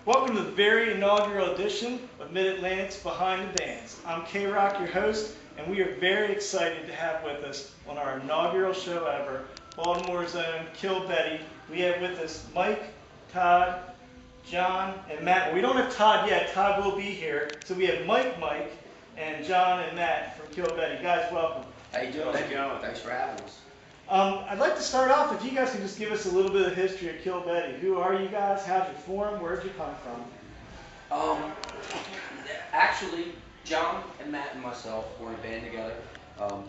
Welcome to the very inaugural edition of Mid-Atlantic's Behind the Bands. I'm K-Rock, your host, and we are very excited to have with us on our inaugural show ever, Baltimore's own Kill Betty. We have with us Mike, Todd, John, and Matt. We don't have Todd yet. Todd will be here. So we have Mike, and John and Matt from Kill Betty. Guys, welcome. How you doing? Thanks for having us. I'd like to start off if you guys can just give us a little bit of history of Kill Betty. Who are you guys? How'd you form? Where'd you come from? Actually, John and Matt and myself were in a band together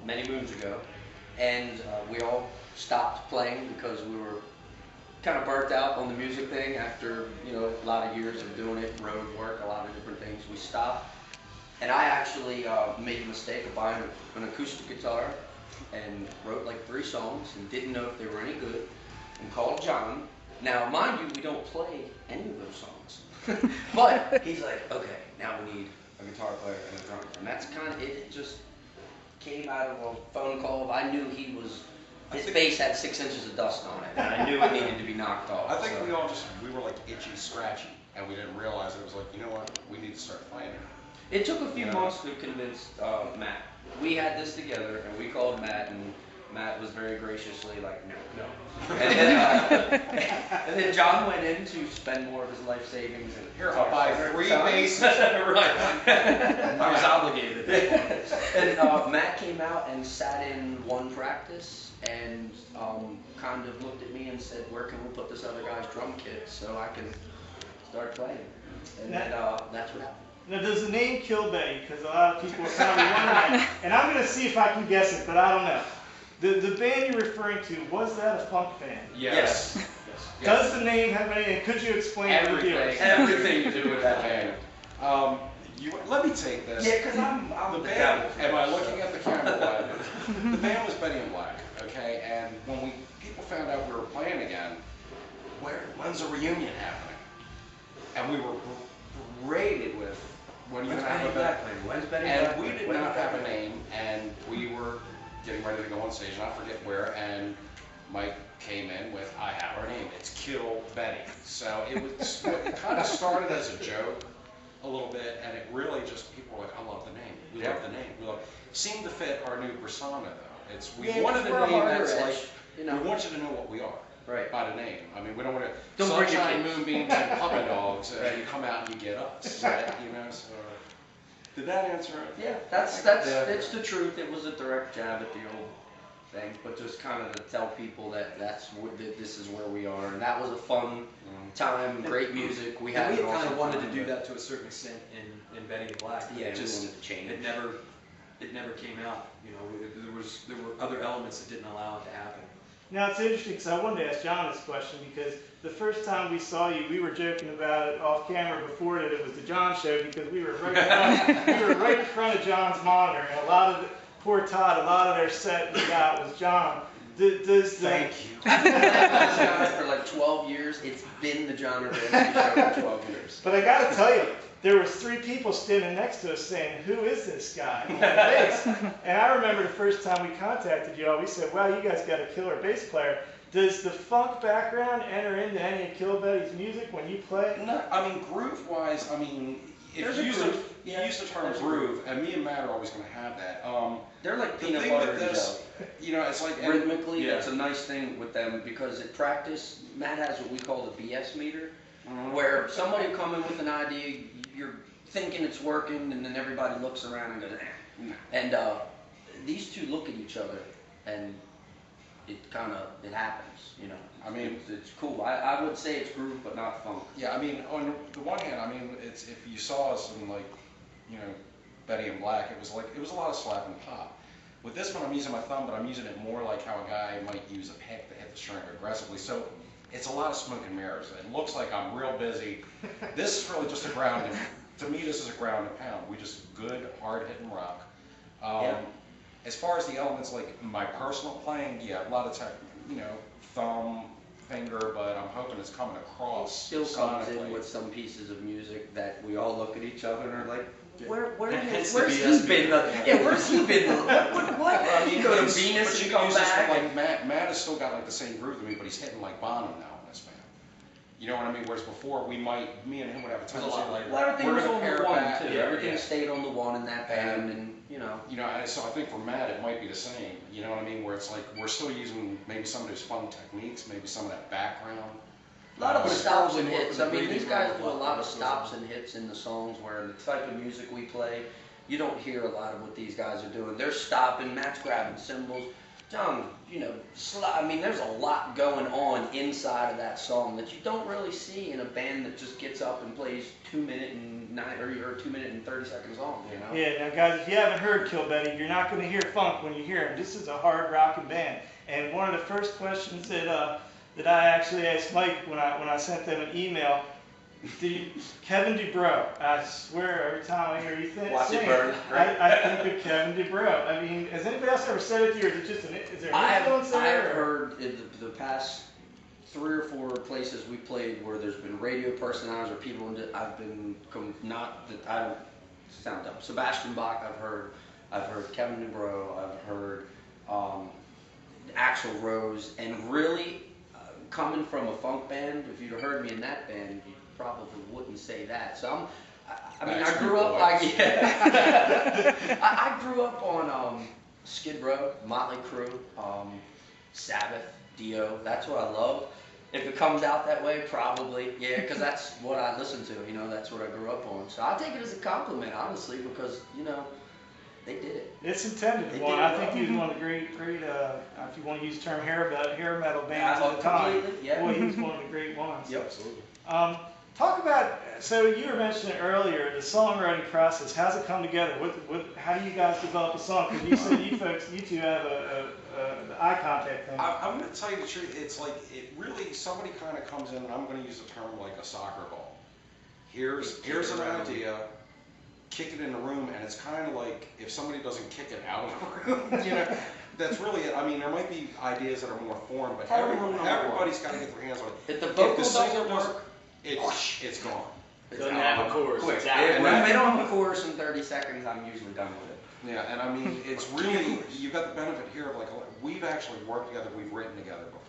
many moons ago, and we all stopped playing because we were kind of burnt out on the music thing after a lot of years of doing it, road work, a lot of different things. We stopped, and I actually made the mistake of buying an acoustic guitar and wrote like 3 songs and didn't know if they were any good, and called John. Now, mind you, we don't play any of those songs, but he's like, okay, now we need a guitar player and a drummer, and that's kind of it. It just came out of a phone call. I knew his bass had 6 inches of dust on it, and I knew it needed to be knocked off. I think we were like itchy, scratchy, and we didn't realize it was like, you know what, we need to start playing it. It took a few months to convince Matt. We had this together, and we called Matt, and Matt was very graciously like, no. And then John went in to spend more of his life savings. And here, I'll buy 3 basses. Right. I was obligated. And Matt came out and sat in one practice and kind of looked at me and said, where can we put this other guy's drum kit so I can start playing? And then, that's what happened. Now, does the name Kill Betty, because a lot of people are probably wondering, and I'm going to see if I can guess it, but I don't know. The band you're referring to, was that a funk band? Yes. Does the name have any, could you explain to the viewers? Everything to do with that band. Let me take this. Yeah, because I'm the band, am I looking at the camera? The band was Betty and Black, okay? And when people found out we were playing again, when's the reunion happening? And we were raided with, when are you going to have a band? When's Betty And Black? we did not have a name, and we were getting ready to go on stage, and I forget where, and Mike came in with, I have our name, it's Kill Betty. So it kind of started as a joke a little bit, and it really just, people were like, I love the name, we love the name. Seemed to fit our new persona though. We wanted a name that's like, we want you to know what we are. Right. By the name. I mean, we don't want to Don't bring your sunshine, kids. moonbeams, and puppy dogs, and you come out and you get us. Right? So, did that answer it? Yeah, it's the truth. It was a direct jab at the old thing, but just kind of to tell people that this is where we are, and that was a fun time, great music. We had. We kind of wanted to do that to a certain extent in Betty and Black. Yeah, just we wanted to change. It never came out. There were other elements that didn't allow it to happen. Now, it's interesting because I wanted to ask John this question because the first time we saw you, we were joking about it off camera before that it was the John show because we were right in front of John's monitor, and poor Todd, a lot of their set we got was John. Thank you. I've been with John for like 12 years. It's been the John Urbanski show for 12 years. But I got to tell you, there was 3 people standing next to us saying, who is this guy on the bass? And I remember the first time we contacted you all, we said, wow, you guys got a killer bass player. Does the funk background enter into any of Kill Betty's music when you play? No, I mean, groove-wise, I mean, if you use the term groove, and me and Matt are always going to have that. They're like the peanut thing butter with and this, jelly. it's like Rhythmically, that's a nice thing with them because at practice, Matt has what we call the BS meter, where somebody will come in with an idea, you're thinking it's working, and then everybody looks around and goes, eh. And these two look at each other, and it happens, I mean, it's cool. I would say it's groove, but not funk. Yeah, I mean, on the one hand, I mean, it's if you saw us in Betty and Black, it was a lot of slap and pop. With this one, I'm using my thumb, but I'm using it more like how a guy might use a pick to hit the string aggressively. So it's a lot of smoke and mirrors. It looks like I'm real busy. This is really just a ground. To me, this is a ground and pound. We just good, hard-hitting rock. As far as the elements, like my personal playing, yeah, a lot of time, thumb, finger, but I'm hoping it's coming across. It still comes in sonically. with some pieces of music that we all look at each other and are like, Hence where's he been? Where's he been? What? Well, I mean, You go to but Venus you and can come use this back. with, like Matt has still got like the same groove to me, but he's hitting like Bonham now in this band. You know what I mean? Whereas before, me and him would have a was a tendency lot like, lighter. Well, everything we're was gonna on pare the it one back. too. Yeah, Everything yeah. stayed on the one in that band, and You know, so I think for Matt, it might be the same. You know what I mean? Where it's like we're still using maybe some of those fun techniques, maybe some of that background. a lot of But stops probably and more hits. for I the mean, breathing these guys room, do a lot of goes stops on. and hits in the songs where the type of music we play, you don't hear a lot of what these guys are doing. They're stopping, Matt's grabbing cymbals. John, you know, I mean, there's a lot going on inside of that song that you don't really see in a band that just gets up and plays 2 minute and 2 minute and 30 second songs, you know? Yeah, now guys, if you haven't heard Kill Betty, you're not going to hear funk when you hear him. This is a hard rocking band. And one of the first questions that I actually asked Mike when I sent them an email, Kevin DuBrow, I swear every time I hear you Watch it sing, burn. I think of Kevin DuBrow. I mean, has anybody else ever said it to you, or is it just is there an influence I have there? heard in the past 3 or 4 places we played where there's been radio personalities or people, I've been, not that I don't sound dumb. Sebastian Bach, I've heard Kevin DuBrow, I've heard Axl Rose, and really, coming from a funk band, if you'd heard me in that band, you probably wouldn't say that. So I mean, I grew up like, I grew up on Skid Row, Motley Crue, Sabbath, Dio. That's what I love. If it comes out that way, probably, yeah, because that's what I listen to. You know, that's what I grew up on. So I take it as a compliment, honestly, because you know, they did it. It's intended They one. did it I think well. he was one of the great, if you want to use the term hair metal bands at the time. Completely, yeah. Boy, he was one of the great ones. Yep. Absolutely. Talk about, so you were mentioning earlier, the songwriting process. How's it come together? How do you guys develop a song? Because you said you two have the eye contact thing. I'm going to tell you the truth. It's like somebody kind of comes in, and I'm going to use the term like a soccer ball. Here's an idea, kick it in the room, and it's kind of like if somebody doesn't kick it out of the room, you know, that's really it. I mean, there might be ideas that are more formed, but everybody's got to get their hands on it. If the vocal singer doesn't work, it's gone. Doesn't have a chorus. quick. Exactly. If they don't have a chorus in 30 seconds, I'm usually done with it. Yeah, and I mean, it's really, you've got the benefit here of like, we've actually worked together, we've written together before.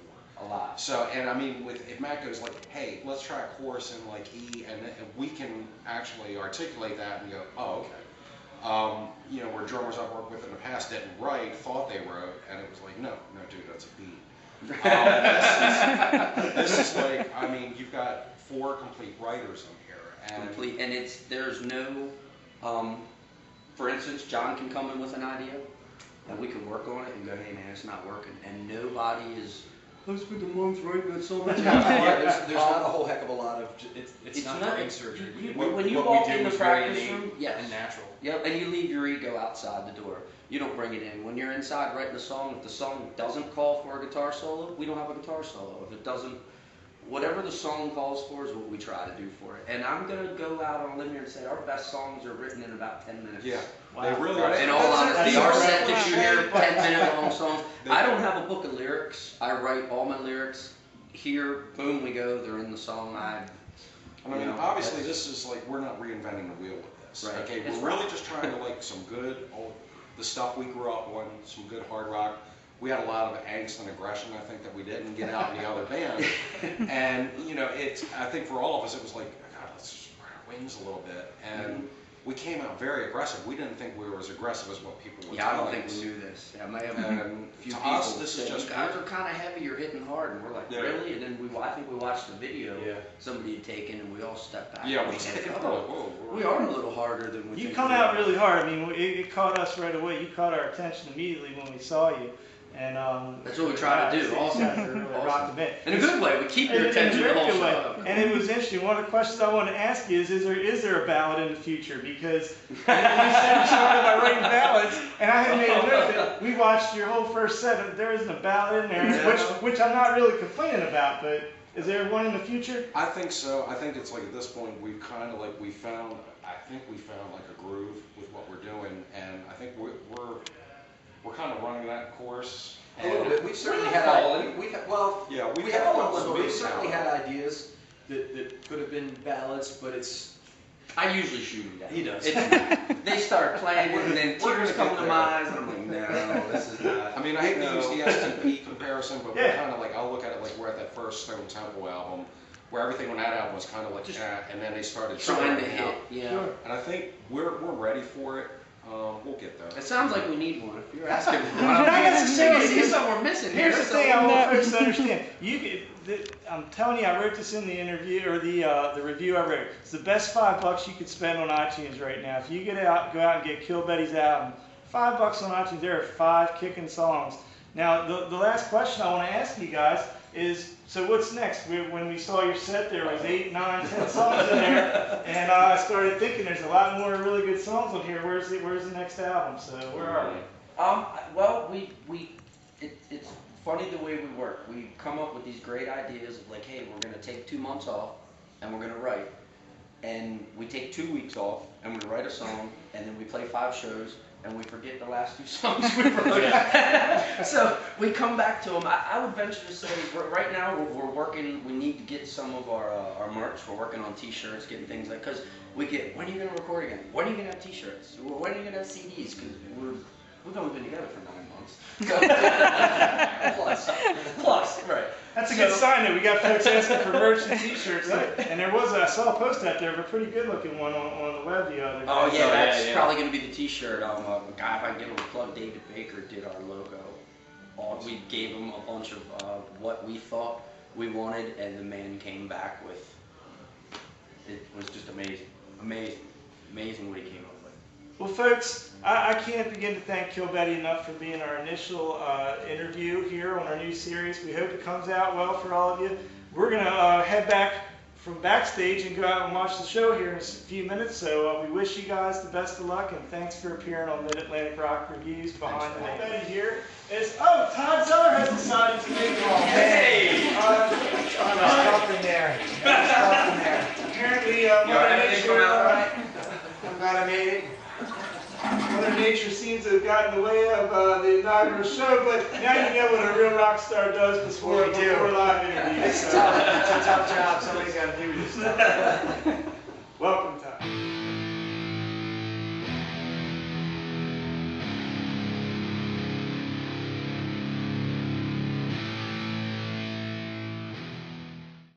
A lot. So, and I mean, if Matt goes like, hey, let's try a chorus in like E, and we can actually articulate that and go, oh, okay. You know, where drummers I've worked with in the past didn't write, thought they wrote, and it was like, no, dude, that's a beat. This is like, I mean, you've got 4 complete writers in here. And Complete, and there's no, for instance, John can come in with an idea, and we can work on it and go, hey man, it's not working, and nobody is, let's put the monks writing that so much. There's not a whole heck of a lot of, it's not brain surgery. When you What walk we do in the is very practice innate room, yes. and natural. Yep, and you leave your ego outside the door. You don't bring it in. When you're inside writing the song, if the song doesn't call for a guitar solo, we don't have a guitar solo. If it doesn't, whatever the song calls for is what we try to do for it. And I'm going to go out on a limb here and say our best songs are written in about 10 minutes. yeah, Wow. they really are. In all honesty, That's our right. set that you hear, 10-minute long songs. I don't have a book of lyrics. I write all my lyrics. Here, boom, we go. They're in the song. I mean, obviously, this is like, we're not reinventing the wheel with this. Right. Okay, It's we're really rock. just trying to like some good the stuff we grew up on, some good hard rock. We had a lot of angst and aggression, I think, that we didn't get out in the other band. And, you know, I think for all of us, it was like, God, let's just spread our wings a little bit. And we came out very aggressive. We didn't think we were as aggressive as what people were Yeah, I don't telling think us. we knew this. Yeah, I may have And a few to people us, this is say, just you guys are kind of heavy, you're hitting hard, and we're like, Yeah. really? And then I think we watched the video Yeah. somebody had taken, and we all stepped back. Yeah, and we went, take it "Oh, whoa. we are a little harder than we You think come we out are." really hard. I mean, it caught us right away. You caught our attention immediately when we saw you. And That's what we try to do, you also. guys are really rock the band. In a good way, we keep your In a attention the very whole good way. show. And it was interesting. One of the questions I wanted to ask you is there a ballad in the future? Because you said you started by writing ballads, and I had made a note that we watched your whole first set. There isn't a ballad in there, which I'm not really complaining about. But is there one in the future? I think so. I think it's like at this point we've kind of like we found like a groove with what we're doing, and I think we're kind of running that course. A little bit. We've certainly We had have ideas. We've had fun fun. with We've it. certainly had ideas that could have been ballads, but it's I usually shoot him down. He does. They start playing, and then We're tears gonna come get to there. my eyes, and I'm like, no, this is not. I mean, I hate to use the STP comparison, but Yeah. we're kind of like, I'll look at it like we're at that first Stone Temple album where everything on that album was kind of like, and then they started Trying to spreading out. hit, yeah. Sure. And I think we're ready for it. We'll get there. It sounds like we need one. If you're asking, Not necessarily. See something we're missing here. Here's the thing I want folks to understand. I'm telling you, I wrote this in the interview or the review I wrote. It's the best $5 you could spend on iTunes right now. If you go out and get Kill Betty's album, $5 on iTunes. There are 5 kicking songs. Now, the last question I want to ask you guys is, so what's next? When we saw your set, there was 8, 9, 10 songs in there, and I started thinking there's a lot more really good songs on here. Where's the next album? So where are we? Well, it's funny the way we work. We come up with these great ideas of like, hey, we're gonna take 2 months off, and we're gonna write, and we take 2 weeks off, and we write a song, and then we play 5 shows. And we forget the last 2 songs we wrote. So we come back to them. I would venture to say, right now we're working. We need to get some of our merch. We're working on T-shirts, getting things like, because we get. When are you going to record again? When are you going to have T-shirts? When are you going to have CDs? Because we've only been together for 9 months. plus, right. That's a good sign that we got folks asking for merch and T-shirts. And I saw a post out there of a pretty good looking one on the web the other day. Oh yeah, that's probably going to be the T-shirt. A guy, if I can get him to plug, David Baker did our logo. We gave him a bunch of what we thought we wanted, and the man came back with. It was just amazing what he came up with. Well, folks, I can't begin to thank Kill Betty enough for being our initial interview here on our new series. We hope it comes out well for all of you. We're going to head back from backstage and go out and watch the show here in a few minutes. So we wish you guys the best of luck, and thanks for appearing on Mid-Atlantic Rock Reviews Behind the Banner. Betty here is, Todd Zeller has decided to make one. Hey! Something there. Apparently, I'm glad I made it. Mother Nature seems to have gotten in the way of the inaugural show, but now you know what a real rock star does before live interviews. It's tough. It's a tough job. Somebody's got to do this stuff.